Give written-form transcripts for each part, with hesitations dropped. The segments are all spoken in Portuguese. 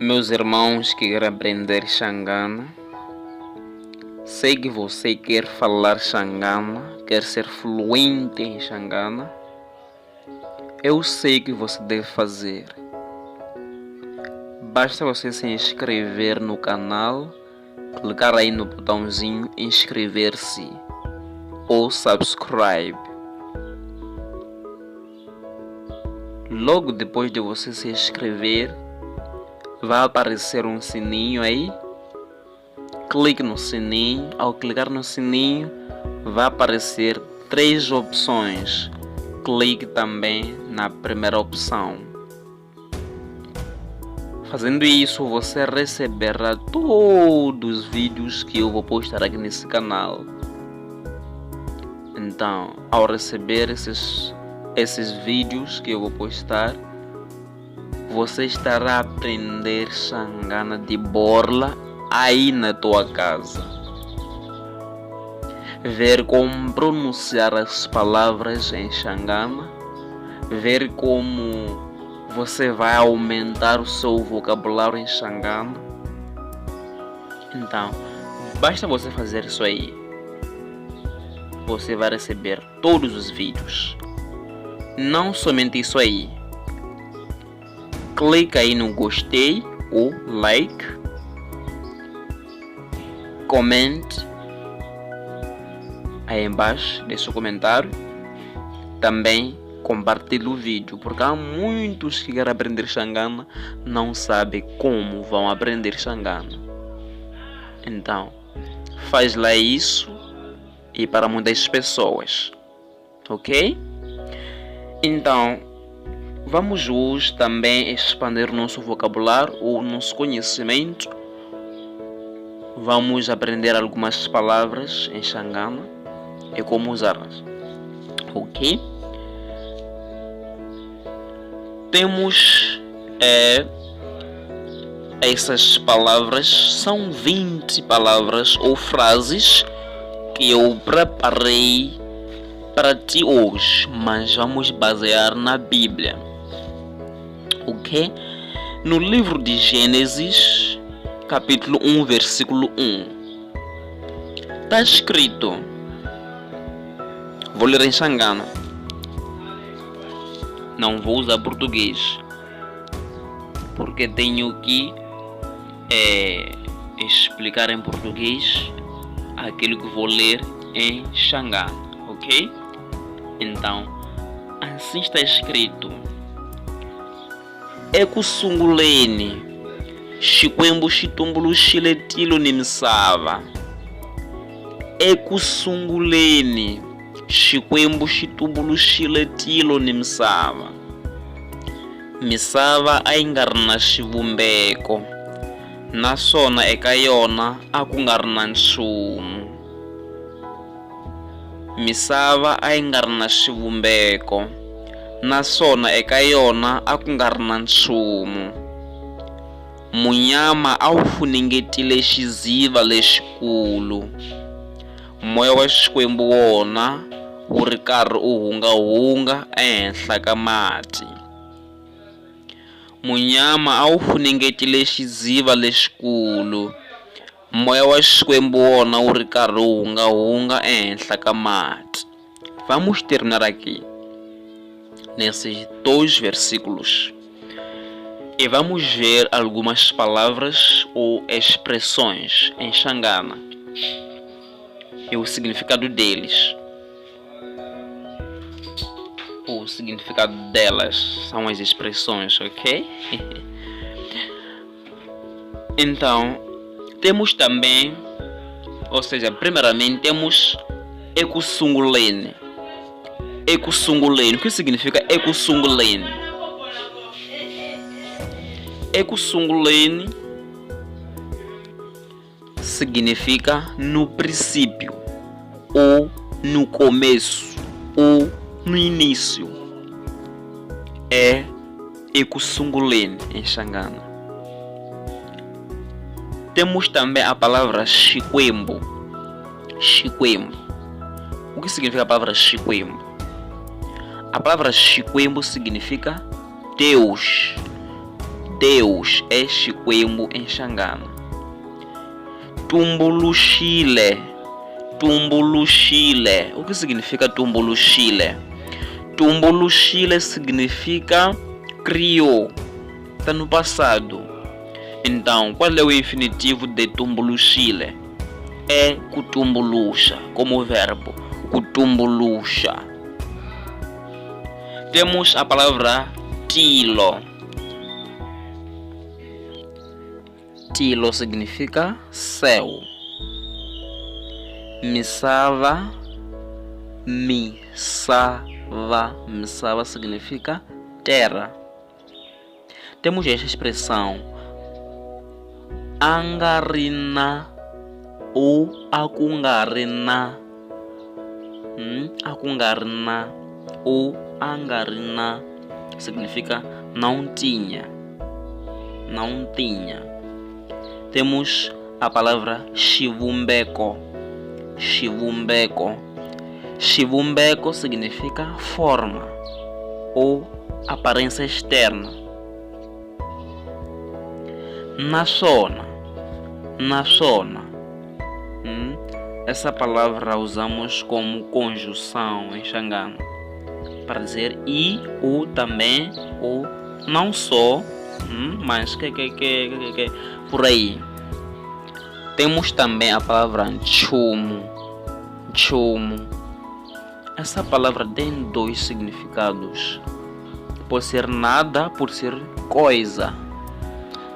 Meus irmãos que querem aprender Xangana, sei que você quer falar Xangana, quer ser fluente em Xangana. Eu sei que você deve fazer. Basta você se inscrever no canal, clicar aí no botãozinho inscrever-se ou subscribe. Logo depois de você se inscrever, vai aparecer um sininho aí. Clique no sininho. Ao clicar no sininho, vai aparecer 3 opções. Clique também na primeira opção. Fazendo isso, você receberá todos os vídeos que eu vou postar aqui nesse canal. Então, ao receber esses vídeos que eu vou postar, você estará a aprender Xangana de borla aí na tua casa. Ver como pronunciar as palavras em Xangana, ver como você vai aumentar o seu vocabulário em Xangana. Então, basta você fazer isso aí. Você vai receber todos os vídeos. Não somente isso aí. Clica aí no gostei ou like, comente aí embaixo, deixa o comentário. Também compartilhe o vídeo, porque há muitos que querem aprender Xangana, não sabem como vão aprender Xangana. Então, faz lá isso e para muitas pessoas, ok? Então, vamos hoje também expandir nosso vocabulário ou nosso conhecimento. Vamos aprender algumas palavras em Xangana e como usá-las, ok? Temos essas palavras, são 20 palavras ou frases que eu preparei para ti hoje, mas vamos basear na Bíblia, ok? No livro de Gênesis, capítulo 1, versículo 1, está escrito, vou ler em Xangana, não vou usar português, porque tenho que explicar em português aquilo que vou ler em Xangana, ok? Então, assim está escrito: Ekusunguleni Xikwembu xitumbulu xiletilo ni misava. Ekusunguleni Xikwembu xitumbulu xiletilo ni misava. Misava a yi nga ri na xivumbeko, naswona eka yona a ku nga ri na nchumu. Misava a yi nga ri na xivumbeko, naswona eka yona a ku nga ri na nchumu. Munyama a wu funengetile xiziva lexikulu. Moya wa Xikwembu wona wu ri karhi u hungahunga ehenhla ka mati. Munyama a wu funengetile xiziva lexikulu. Moya wa Xikwembu wona wu ri karhi u hungahunga ehenhla ka mati. Vamos terminar aqui nesses 2 versículos e vamos ver algumas palavras ou expressões em Xangana e o significado deles. O significado delas são as expressões, ok? Então, temos também, ou seja, primeiramente temos Ekusunguleni. Ekusunguleni, o que significa Ekusunguleni? Ekusunguleni significa no princípio, ou no começo, ou no início. É Ekusunguleni em Xangana. Temos também a palavra Xikwembu. Xikwembu. O que significa a palavra Xikwembu? A palavra Xikwembu significa Deus. Deus é Chikwembu em Xangana. Tumbuluxile. Tumbuluxile. O que significa tumbuluxile? Tumbuluxile significa criou. Está no passado. Então, qual é o infinitivo de tumbuluxile? É kutumbuluxa, como verbo. Kutumbuluxa. Temos a palavra tilo. Tilo significa céu. Misava. Misava significa terra. Temos esta expressão angarina ou akungarina. Akungarina ou angarina significa não tinha. Não tinha. Temos a palavra chivumbeko. Chivumbeko. Chivumbeko significa forma ou aparência externa. Nasona. Nasona. Essa palavra usamos como conjunção em Xangana para dizer e, ou também, ou não só, mas que por aí. Temos também a palavra chumo. Chumo. Essa palavra tem dois significados. Pode ser nada, por ser coisa.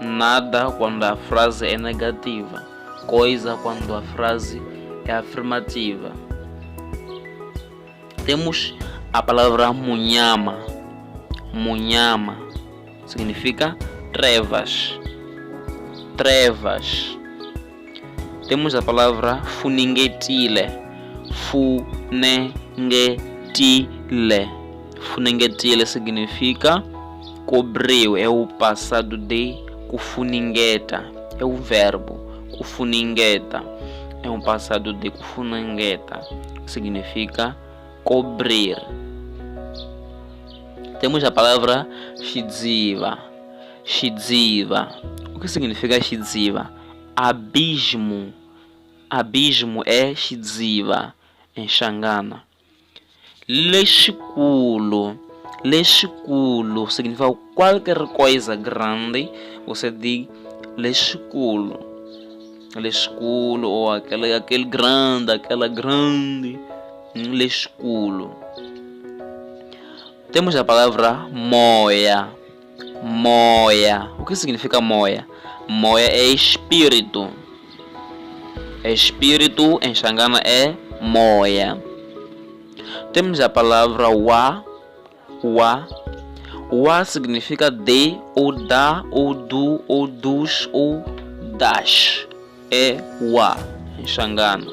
Nada quando a frase é negativa. Coisa quando a frase é afirmativa. Temos a palavra munhama. Munhama significa trevas. Trevas. Temos a palavra funingetile. Funengetile. Funengetile significa cobriu. É o passado de kufuningeta. É o verbo kufuningeta. É um passado de kufuningeta. Significa cobrir. Temos a palavra shidziva. Shidziva. O que significa shidziva? Abismo. Abismo é shidziva em Xangana. Lexiculo. Lexiculo significa qualquer coisa grande. Você diz lexiculo. Lexiculo ou aquele grande, aquela grande. Lexiculo. Temos a palavra moia. Moia. O que significa moia? Moia é espírito. Espírito em Xangana é moia. Temos a palavra wa. Wa. Wa significa de, ou da, ou do, ou dos, ou das. É wa em Xangana.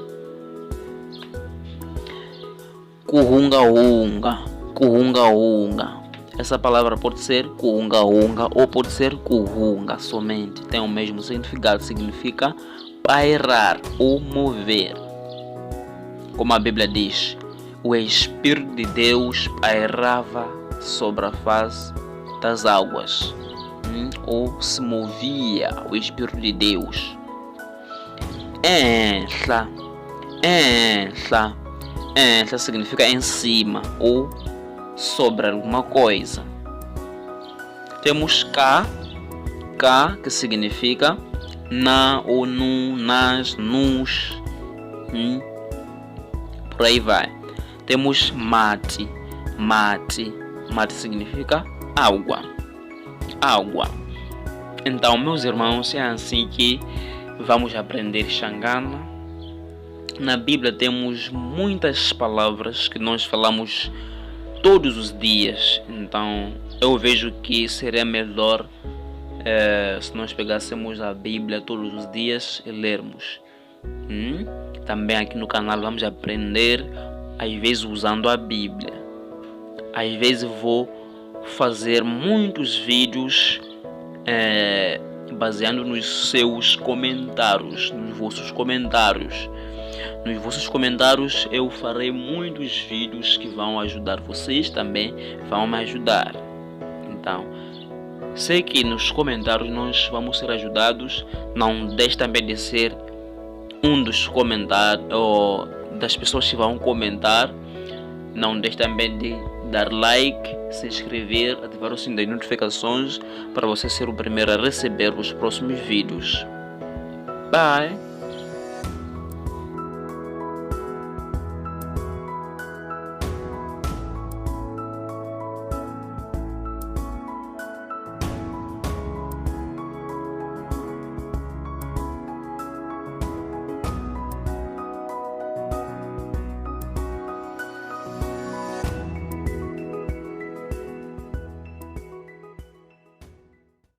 Kuhunga-hunga. Kuhunga-hunga. Essa palavra pode ser kuhunga-hunga ou pode ser kuhunga somente. Tem o mesmo significado. Significa pairar ou mover. Como a Bíblia diz, o Espírito de Deus pairava sobre a face das águas. Ou se movia o Espírito de Deus. Encha. Encha. Encha significa em cima ou sobre alguma coisa. Temos cá. Cá que significa na ou no, nas, nos. Por aí vai. Temos mate. Mate. Mate significa água. Água. Então, meus irmãos, é assim que vamos aprender Xangana. Na Bíblia temos muitas palavras que nós falamos todos os dias. Então, eu vejo que seria melhor se nós pegássemos a Bíblia todos os dias e lermos. Também aqui no canal vamos aprender, às vezes usando a Bíblia. Às vezes vou fazer muitos vídeos baseando nos seus comentários, nos vossos comentários. Nos vossos comentários eu farei muitos vídeos que vão ajudar vocês, também vão me ajudar. Então, Sei que nos comentários nós vamos ser ajudados. Não deixe também de ser um dos comentários ou das pessoas que vão comentar. Não deixe também de dar like, se inscrever, ativar o sininho das notificações para você ser o primeiro a receber os próximos vídeos. Bye!